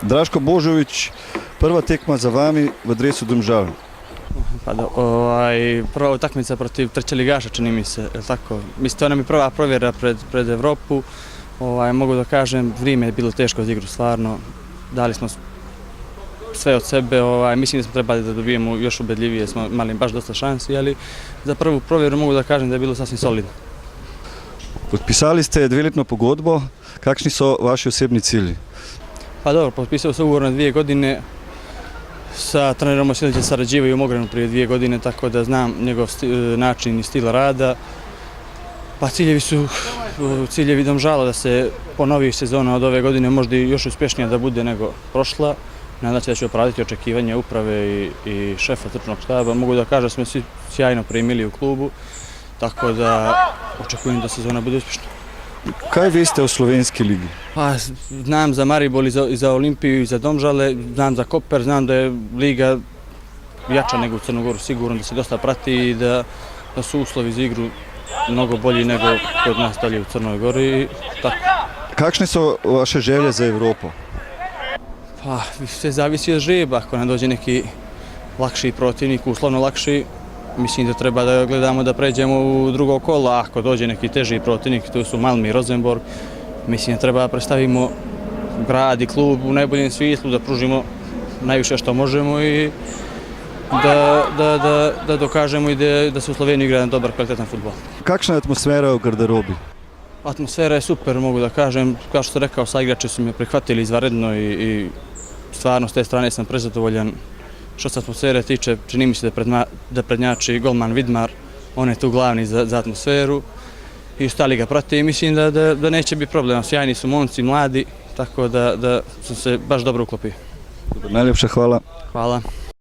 Draško Božović, prva tekma za vami v dresu Domžal. Pa prva utakmica protiv trećeligaša, čini mi se, tako. Mislim, to nam je prva provjera pred Evropu. Mogu da kažem, vrijeme je bilo teško za igru, stvarno. Dali smo sve od sebe, mislim da smo trebali da dobijemo još ubedljivije, smo imali baš dosta šansi, ali za prvu provjeru mogu da kažem da je bilo sasvim solidno. Podpisali ste dveletno pogodbo, kakšni so vaši osebni cilji? Pa dobro, potpisao sam ugovor na 2 godine, sa trenerom Osilićem sarađivaju u Mogranu prije 2 godine, tako da znam njegov način i stil rada. Pa ciljevi Domžala da se ponovi sezona od ove godine možda i još uspješnija da bude nego prošla. Nadam se da će opravdati očekivanje uprave i šefa trčnog štaba. Mogu da kažem da smo svi sjajno primili u klubu, tako da očekujem da sezona bude uspješna. Kaj veste o slovenski ligi? Pa, znam za Maribor i za Olimpiju i za Domžale, znam za Koper, znam da je liga jača nego u Crnogoru, sigurno da se dosta prati i da su uslovi za igru mnogo bolji nego kod nas dalje u Crnoj Gori. Kakšne su vaše želje za Evropu? Pa, sve zavisi od žreba. Ako nam dođe neki lakši protivnik, uslovno lakši, mislim da treba da gledamo da pređemo u drugo kolo. Ako dođe neki teži protivnik, to su Malmö i Rosenborg, mislim da treba da predstavimo grad i klub u najboljem smislu, da pružimo najviše što možemo i da dokažemo i da se u Sloveniji igra jedan dobar, kvalitetan fudbal. Kakšna je atmosfera u garderobi? Atmosfera je super, mogu da kažem. Kao što sam rekao, saigrači su me prihvatili izvanredno i stvarno s te strane sam prezadovoljan. Što se atmosfere tiče, čini mi se da prednjači golman Vidmar, on je tu glavni za atmosferu i ostali ga prate i mislim da neće biti problema. Sjajni su momci, mladi, tako da sam se baš dobro uklopio. Najljepša hvala. Hvala.